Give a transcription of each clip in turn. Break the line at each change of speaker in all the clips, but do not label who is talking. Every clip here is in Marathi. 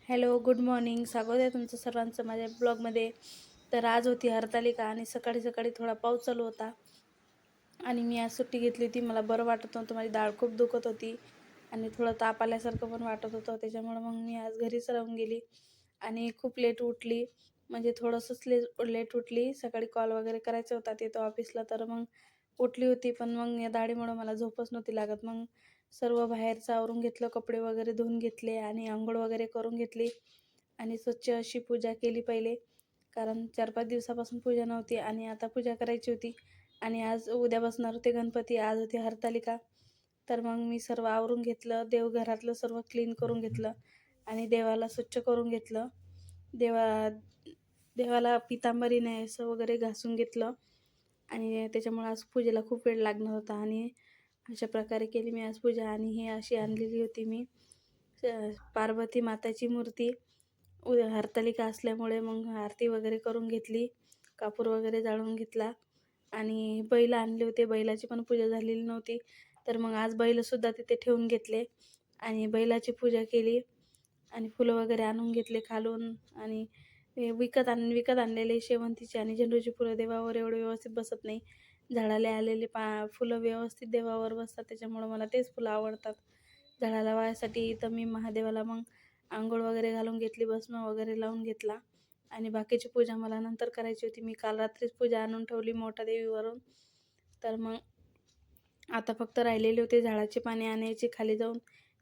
Hello, good morning. स्वागत आहे तुमचं सर्वांचं माझ्या ब्लॉगमध्ये. तर आज होती हरतालिका आणि सकाळी सकाळी थोडा पाऊस चालू होता आणि मी आज सुट्टी घेतली होती. मला बरं वाटत नव्हतं, माझी दाढ खूप दुखत होती आणि थोडं ताप आल्यासारखं पण वाटत होतं. त्याच्यामुळं मग मी आज घरीच राहून गेली आणि खूप लेट उठली. म्हणजे थोडंसंच लेट उठली. सकाळी कॉल वगैरे करायचा होता तिथं ऑफिसला, तर मग उठली होती. पण मग या दाढीमुळं मला झोपच नव्हती लागत. मग सर्व बाहेरचं आवरून घेतलं, कपडे वगैरे धुवून घेतले आणि अंघोळ वगैरे करून घेतली आणि स्वच्छ अशी पूजा केली पहिले. कारण 4-5 दिवसापासून पूजा नव्हती आणि आता पूजा करायची होती. आणि आज उद्या बसणार होते गणपती, आज होती हरतालिका. तर मग मी सर्व आवरून घेतलं, देवघरातलं सर्व क्लीन करून घेतलं आणि देवाला स्वच्छ करून घेतलं. देवा देवाला पितांबरीने असं वगैरे घासून घेतलं आणि त्याच्यामुळे आज पूजेला खूप वेळ लागणार होता आणि अशा प्रकारे केली मी आज पूजा. आणि ही अशी आणलेली होती मी पार्वती माताची मूर्ती. हरतालिका असल्यामुळे मग आरती वगैरे करून घेतली, कापूर वगैरे जाळून घेतला आणि बैल आणले होते. बैलाची पण पूजा झालेली नव्हती, तर मग आज बैलसुद्धा तिथे ठेवून घेतले आणि बैलाची पूजा केली आणि फुलं वगैरे आणून घेतले खालून. आणि विकत आणलेले शेवंतीची आणि झेंडूची फुलं देवावर एवढं व्यवस्थित बसत नाही. झाडाला आलेले फुलं व्यवस्थित देवावर बसतात, त्याच्यामुळं मला तेच फुलं आवडतात झाडाला वाहायसाठी. तर मी महादेवाला मग अंघोळ वगैरे घालून घेतली, भस्म वगैरे लावून घेतला आणि बाकीची पूजा मला नंतर करायची होती. मी काल रात्रीच पूजा आणून ठेवली मोठ्या देवीवरून. तर मग आता फक्त राहिलेले होते झाडाची पाने आणायची खाली जाऊन,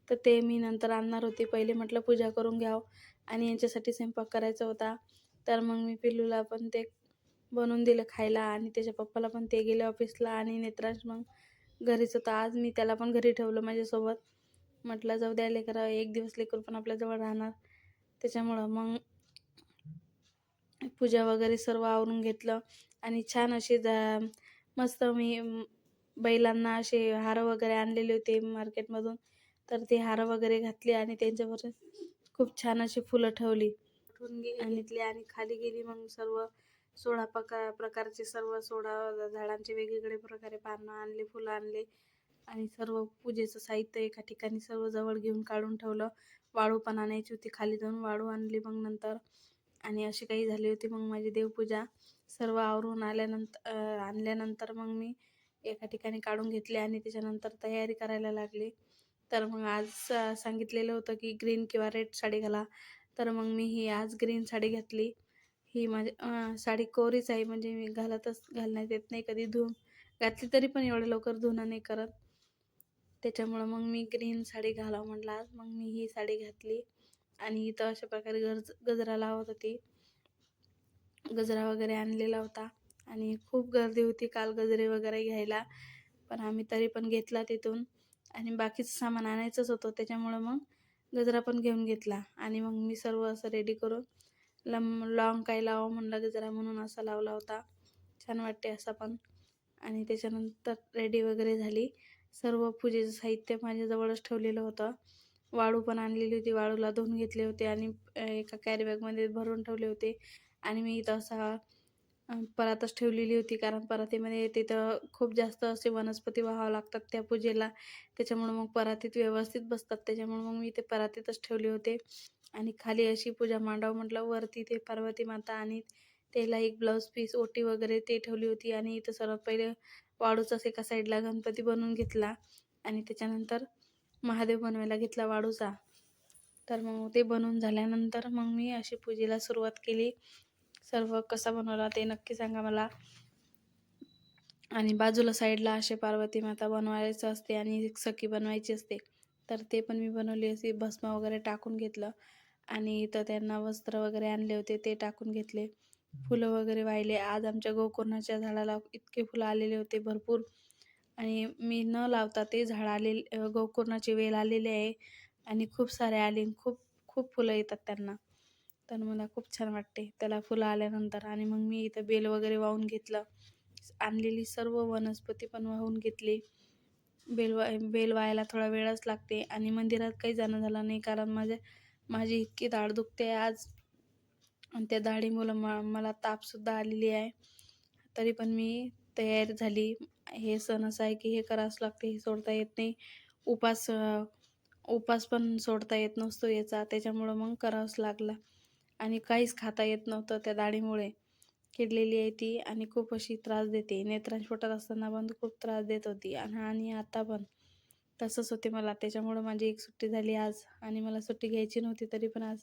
तर ते मी नंतर आणणार होते. पहिले म्हटलं पूजा करून घ्यावं आणि यांच्यासाठी स्वयंपाक करायचा होता. तर मग मी पिल्लूला पण ते बनवून दिलं खायला आणि त्याच्या पप्पाला पण. ते गेले ऑफिसला आणि नेत्रांश मग घरीच होता. आज मी त्याला पण घरी ठेवलं माझ्यासोबत. म्हटलं जाऊ द्या लेकरं, एक दिवस लेकरं पण आपल्याजवळ राहणार. त्याच्यामुळं मग पूजा वगैरे सर्व आवरून घेतलं आणि छान असे मस्त मी बैलांना असे हार वगैरे आणलेले होते मार्केटमधून, तर ते हार वगैरे घातले आणि त्यांच्यावर खूप छान अशी फुलं ठेवली आणितले आणि खाली गेली. मग सर्व 16 प्रकारचे सर्व 16 झाडांचे वेगवेगळे प्रकारे पानं आणले, फुलं आणले आणि सर्व पूजेचं साहित्य एका ठिकाणी सर्व जवळ घेऊन काढून ठेवलं. वाळू पण आणायची होती, खाली जाऊन वाळू आणली मग नंतर. आणि अशी काही झाली होती मग माझी देवपूजा. सर्व आवरून आणल्यानंतर मग मी एका ठिकाणी काढून घेतले आणि त्याच्यानंतर तयारी करायला लागली. तर मग आज सांगितलेलं होतं की ग्रीन किंवा रेड साडी घाला, तर मग मी ही आज ग्रीन साडी घातली. ही माझी साडी कोरीच आहे, म्हणजे मी घालण्यात येत नाही कधी. घातली तरी पण एवढं लवकर धुणं नाही करत, त्याच्यामुळं मग मी ग्रीन साडी घालावं म्हटलं आज. मग मी ही साडी घातली आणि इथं अशा प्रकारे गजरा लावत होती. गजरा वगैरे आणलेला होता आणि खूप गर्दी होती काल गजरे वगैरे घ्यायला, पण आम्ही तरी पण घेतला तिथून. आणि बाकीचं सामान आणायचंच होतं, त्याच्यामुळं मग गजरा पण घेऊन घेतला. आणि मग मी सर्व असं रेडी करून लॉंग काय लावावं म्हणलं गजरा, म्हणून असा लावला होता. छान वाटते असा पण. आणि त्याच्यानंतर रेडी वगैरे झाली. सर्व पूजेचं साहित्य माझ्याजवळच ठेवलेलं होतं. वाळू पण आणलेली होती, वाळूला धुवून घेतले होते आणि एका कॅरी बॅगमध्ये भरून ठेवले होते. आणि मी इथं असा परातच ठेवलेली होती, कारण परातीमध्ये तिथं खूप जास्त असे वनस्पती वाहावं लागतात त्या पूजेला, त्याच्यामुळं मग परातीत व्यवस्थित बसतात. त्याच्यामुळं मग मी ते परातीतच ठेवले होते. आणि खाली अशी पूजा मांडावं म्हटलं, वरती ते पार्वती माता आणि त्याला एक ब्लाऊज पीस, ओटी वगैरे ते ठेवली होती. आणि इथं सर्वात पहिले वाळूचाच एका साईडला गणपती बनवून घेतला आणि त्याच्यानंतर महादेव बनवायला घेतला वाळूचा. तर मग ते बनवून झाल्यानंतर मग मी अशी पूजेला सुरुवात केली. सर्व कसा बनवला ते नक्की सांगा मला. आणि बाजूला साईडला असे पार्वती माता बनवायचं असते आणि एक सखी बनवायची असते, तर ते पण मी बनवली. असे भस्म वगैरे टाकून घेतलं आणि इथं त्यांना वस्त्र वगैरे आणले होते ते टाकून घेतले. फुलं वगैरे वाहिले. आज आमच्या गोकर्णाच्या झाडाला इतके फुलं आलेले होते भरपूर, आणि मी न लावता ते झाड गोकर्णाची वेल आलेली आहे आणि खूप सारे आले. खूप खूप फुलं येतात त्यांना, तर मला खूप छान वाटते त्याला फुलं आल्यानंतर. आणि मग मी इथं बेल वगैरे वाहून घेतलं. आणलेली सर्व वनस्पती पण वाहून घेतली. बेल व्हायला थोडा वेळच लागते आणि मंदिरात काही जाणं झालं नाही, कारण माझी इतकी दाढ दुखते आज आणि त्या दाढीमुळं मला तापसुद्धा आलेली आहे. तरी पण मी तयार झाली. हे सण असं आहे की हे करावंच लागते, हे सोडता येत नाही. उपास पण सोडता येत नसतो याचा, त्याच्यामुळं मग करावंच लागला. आणि काहीच खाता येत नव्हतं त्या दाढीमुळे. किडलेली आहे ती आणि खूप अशी त्रास देते. नेत्रांश पोटात असताना पण खूप त्रास देत होती आणि आता पण तसंच होते मला. त्याच्यामुळं माझी एक सुट्टी झाली आज आणि मला सुट्टी घ्यायची नव्हती, तरी पण आज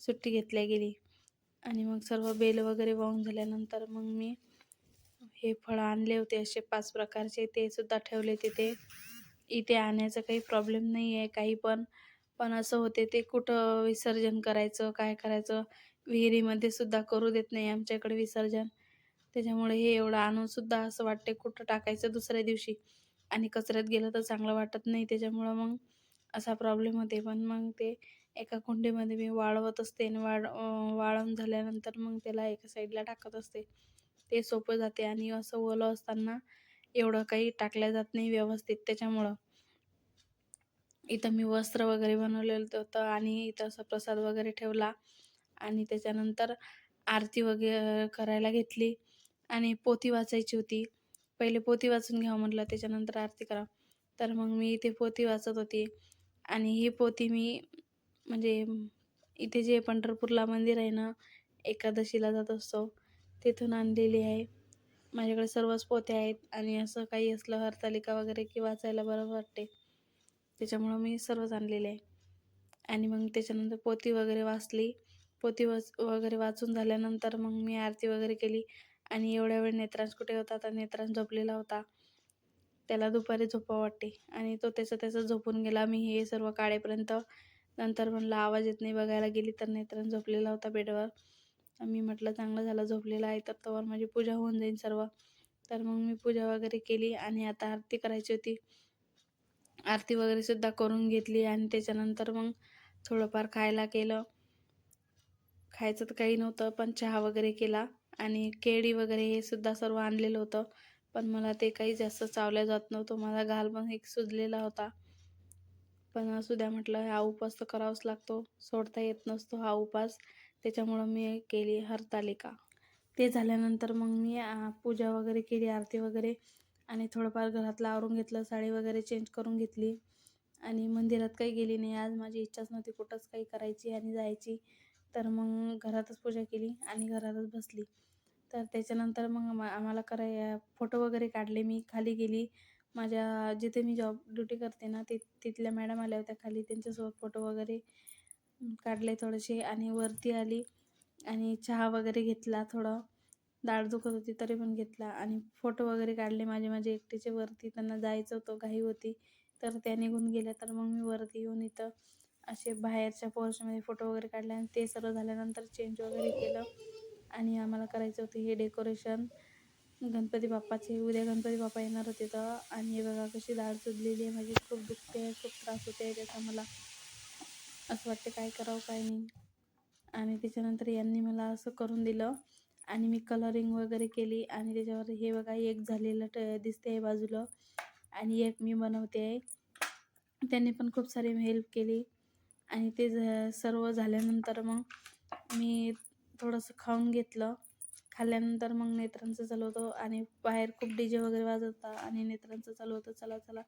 सुट्टी घेतल्या गेली. आणि मग सर्व बेल वगैरे वाहून झाल्यानंतर मग मी हे फळं आणले होते असे 5 प्रकारचे, ते सुद्धा ठेवले तिथे. इथे आणायचा काही प्रॉब्लेम नाही आहे काही पण. पण असं होते ते कुठं विसर्जन करायचं, काय करायचं? विहिरीमध्ये सुद्धा करू देत नाही आमच्याकडे विसर्जन. त्याच्यामुळे हे एवढं आणून सुद्धा असं वाटते कुठं टाकायचं दुसऱ्या दिवशी आणि कचऱ्यात गेलं तर चांगलं वाटत नाही. त्याच्यामुळं मग असा प्रॉब्लेम होते. पण मग ते एका कुंडीमध्ये मी वाळवत असते आणि वाळवून झाल्यानंतर मग त्याला एका साईडला टाकत असते. ते सोपं जाते आणि असं ओलं असताना एवढं काही टाकल्या जात नाही व्यवस्थित. त्याच्यामुळं इथं मी वस्त्र वगैरे बनवलेलं होतं आणि इथं असा प्रसाद वगैरे ठेवला आणि त्याच्यानंतर आरती वगैरे करायला घेतली आणि पोथी वाचायची होती. पहिले पोथी वाचून घ्यावं म्हटलं, त्याच्यानंतर आरती करा. तर मग मी इथे पोथी वाचत होती आणि ही पोथी मी म्हणजे इथे जे पंढरपूरला मंदिर आहे ना, एकादशीला जात असतो, तिथून आणलेली आहे. माझ्याकडे सर्वच पोथ्या आहेत आणि असं काही असलं हरतालिका वगैरे की वाचायला बरं वाटते. त्याच्यामुळं मी सर्वच आणलेले आहे. आणि मग त्याच्यानंतर पोथी वगैरे वाचली. पोथी वगैरे वाचून झाल्यानंतर मग मी आरती वगैरे केली आणि एवढ्या वेळ नेत्रांश कुठे होता, तर नेत्रांश झोपलेला होता. त्याला दुपारी झोपावं वाटते आणि तो त्याचा झोपून गेला. मी हे सर्व काढेपर्यंत. नंतर म्हणलं आवाज येत नाही, बघायला गेली तर नेत्रांश झोपलेला होता बेडवर. मी म्हटलं चांगलं झालं झोपलेला आहे, तर तोवर माझी पूजा होऊन जाईल सर्व. तर मग मी पूजा वगैरे केली आणि आता आरती करायची होती. आरती वगैरे सुद्धा करून घेतली आणि त्याच्यानंतर मग थोडंफार खायला केलं. खायचं तर काही नव्हतं, पण चहा वगैरे केला आणि केळी वगैरे हे सुद्धा सर्व आणलेलं होतं. पण मला ते काही जास्त चावल्या जात नव्हतं. माझा गाल पण एक सुजलेला होता. पण असू द्या म्हटलं, हा उपास तर करावाच लागतो. सोडता येत नसतो हा उपास. त्याच्यामुळं मी केली हरतालिका. ते झाल्यानंतर मग मी पूजा वगैरे केली, आरती वगैरे आणि थोडंफार घरातलं आवरून घेतलं, साडी वगैरे चेंज करून घेतली आणि मंदिरात काही गेली नाही. आज माझी इच्छाच नव्हती कुठंच काही करायची आणि जायची. तर मग घरातच पूजा केली आणि घरातच बसली. तर त्याच्यानंतर मग आम्हाला फोटो वगैरे काढले. मी खाली गेली. माझ्या जिथे मी ड्युटी करते ना, तिथल्या मॅडम आल्या होत्या खाली. त्यांच्यासोबत फोटो वगैरे काढले थोडेसे आणि वरती आली आणि चहा वगैरे घेतला. थोडं दाढ दुखत होती तरी पण घेतला आणि फोटो वगैरे काढले माझे एकटीचे वरती. त्यांना जायचं होतं, घाई होती, तर त्या निघून गेल्या. तर मग मी वरती येऊन इथं असे बाहेरच्या पोर्चमध्ये फोटो वगैरे काढले आणि ते सर्व झाल्यानंतर चेंज वगैरे केलं आणि आम्हाला करायचं होतं हे डेकोरेशन गणपती बाप्पाचे. उद्या गणपती बाप्पा येणार होते तर. आणि हे बघा कशी दाढ सुजलेली आहे माझी, खूप दुखते आहे, खूप त्रास होते आहे त्याचा मला. असं वाटते काय करावं काय नाही. आणि त्याच्यानंतर यांनी मला असं करून दिलं आणि मी कलरिंग वगैरे केली आणि त्याच्यावर हे बघा एक झालेलं दिसते आहे बाजूला आणि एक मी बनवते आहे. त्यांनी पण खूप सारी हेल्प केली आणि ते सर्व झाल्यानंतर मग मी थोडंसं खाऊन घेतलं. खाल्ल्यानंतर मग नेत्रांचं चालू होतं आणि बाहेर खूप DJ वगैरे वाजत होता आणि नेत्रांचं चालू होतं, चला चला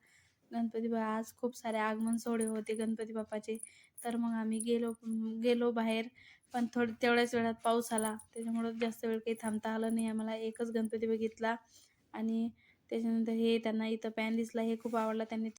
आज खूप सारे आगमन सोहळे होते गणपती बाप्पाचे. तर मग आम्ही गेलो बाहेर. पण तेवढ्याच वेळात पाऊस आला. त्याच्यामुळं जास्त वेळ काही थांबता आलं नाही आम्हाला. एकच गणपती बघितला आणि त्याच्यानंतर हे त्यांना इथं पॅन दिसला, हे खूप आवडला. त्यांनी